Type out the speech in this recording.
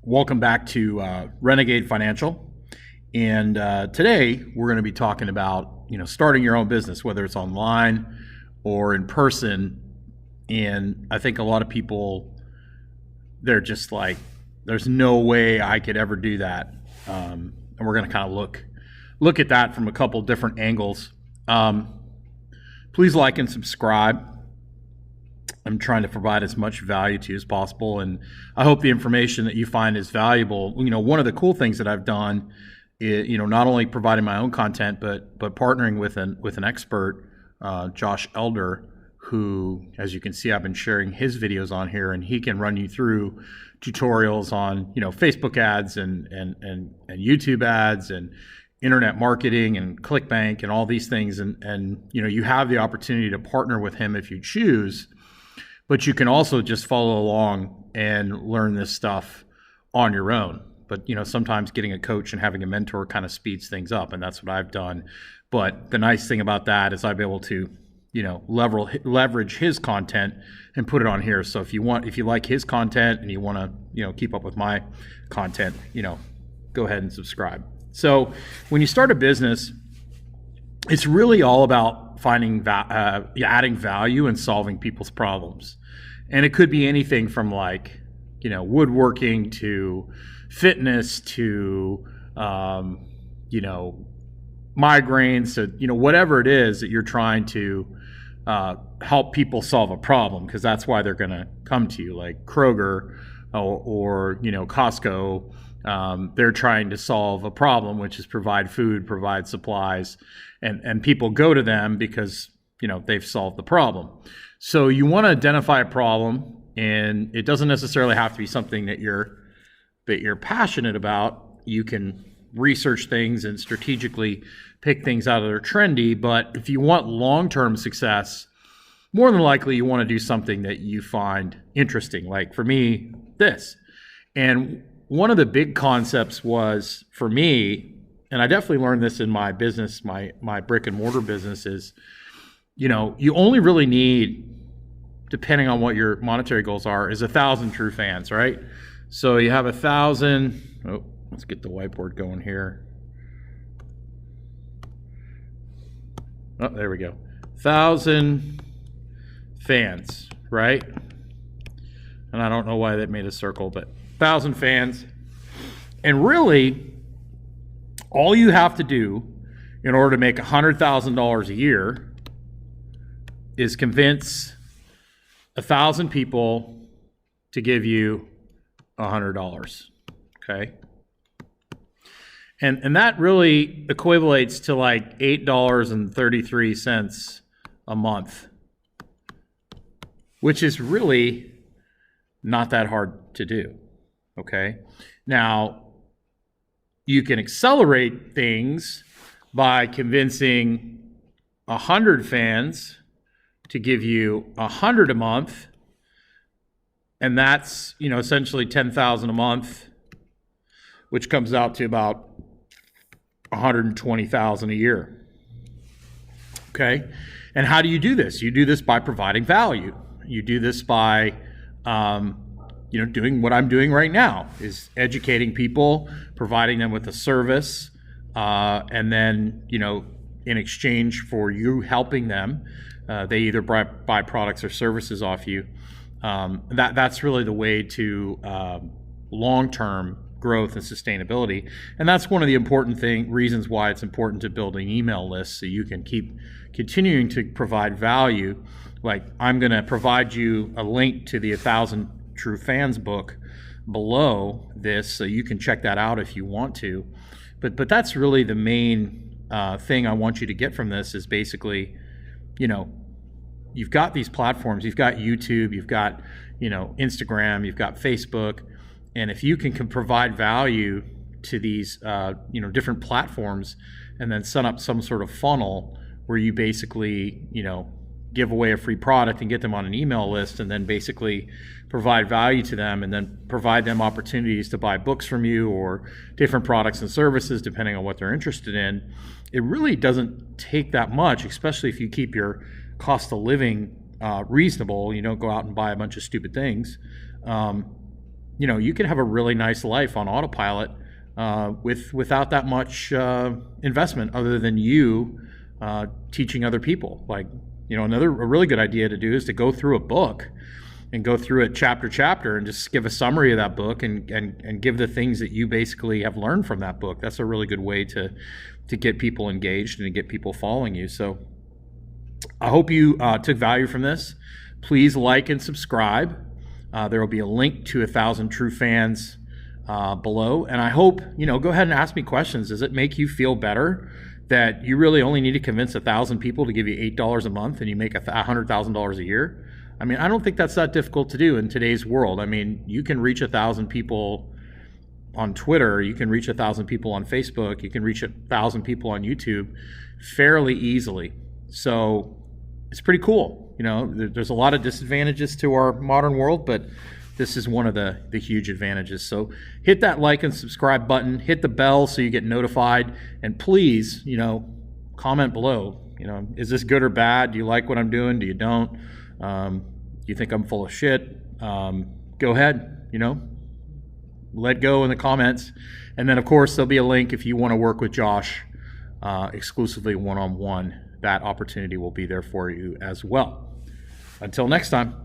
Welcome back to Renegade Financial. And today we're going to be talking about, starting your own business, whether it's online or in person. And I think a lot of people, they're just like, there's no way I could ever do that. And we're going to kind of look at that from a couple different angles. Please like and subscribe. I'm trying to provide as much value to you as possible, and I hope the information that you find is valuable. One of the cool things that I've done is, not only providing my own content, but partnering with an expert, Josh Elder, who, as you can see, I've been sharing his videos on here, and he can run you through tutorials on, Facebook ads and YouTube ads and internet marketing and Clickbank and all these things. And you have the opportunity to partner with him if you choose. But you can also just follow along and learn this stuff on your own. But, sometimes getting a coach and having a mentor kind of speeds things up, and that's what I've done. But the nice thing about that is I'll be able to, leverage his content and put it on here. So if you like his content and you want to, keep up with my content, go ahead and subscribe. So when you start a business, it's really all about finding adding value and solving people's problems. And it could be anything from woodworking to fitness to migraines to whatever it is that you're trying to help people solve a problem, because that's why they're going to come to you, like Kroger or Costco. They're trying to solve a problem, which is provide food, provide supplies, and people go to them because they've solved the problem. So you want to identify a problem, and it doesn't necessarily have to be something that you're passionate about. You can research things and strategically pick things out that are trendy. But if you want long-term success, more than likely you want to do something that you find interesting. Like for me, this. And one of the big concepts was for me, and I definitely learned this in my business, my brick and mortar business, is, you only really need, depending on what your monetary goals are, is 1,000 true fans, right? So you have 1,000. Oh, let's get the whiteboard going here. Oh, there we go. 1,000 fans, right? And I don't know why that made a circle, but 1,000 fans. And really, all you have to do in order to make $100,000 a year is convince 1,000 people to give you $100. Okay? And that really equates to like $8.33 a month, which is really not that hard to do. Okay? Now, you can accelerate things by convincing 100 fans to give you $100 a month, and that's essentially $10,000 a month, which comes out to about $120,000 a year. Okay, and how do you do this? You do this by providing value. You do this by doing what I'm doing right now, is educating people, providing them with a service, and then, in exchange for you helping them, they either buy products or services off you. That's really the way to long-term growth and sustainability. And that's one of the important reasons why it's important to build an email list, so you can keep continuing to provide value. Like, I'm going to provide you a link to the 1,000 True Fans book below this, so you can check that out if you want to. But that's really the main thing I want you to get from this, is basically, you've got these platforms, you've got YouTube, you've got, Instagram, you've got Facebook, and if you can provide value to these, different platforms, and then set up some sort of funnel where you basically, give away a free product and get them on an email list, and then basically provide value to them, and then provide them opportunities to buy books from you or different products and services depending on what they're interested in. It really doesn't take that much, especially if you keep your cost of living reasonable. You don't go out and buy a bunch of stupid things. you can have a really nice life on autopilot without that much investment other than you teaching other people. Like, a really good idea to do is to go through a book and go through it chapter and just give a summary of that book and give the things that you basically have learned from that book. That's a really good way to get people engaged and to get people following you. So I hope you took value from this. Please like and subscribe. There will be a link to 1,000 True Fans below. And I hope, go ahead and ask me questions. Does it make you feel better that you really only need to convince 1,000 people to give you $8 a month and you make $100,000 a year? I mean, I don't think that's that difficult to do in today's world. I mean, you can reach 1,000 people on Twitter, you can reach 1,000 people on Facebook, you can reach 1,000 people on YouTube fairly easily. So it's pretty cool. There's a lot of disadvantages to our modern world, but this is one of the huge advantages. So hit that like and subscribe button, hit the bell so you get notified, and please, comment below. Is this good or bad? Do you like what I'm doing? Do you don't? Do you think I'm full of shit? Go ahead, let go in the comments. And then, of course, there'll be a link if you want to work with Josh exclusively one-on-one. That opportunity will be there for you as well. Until next time.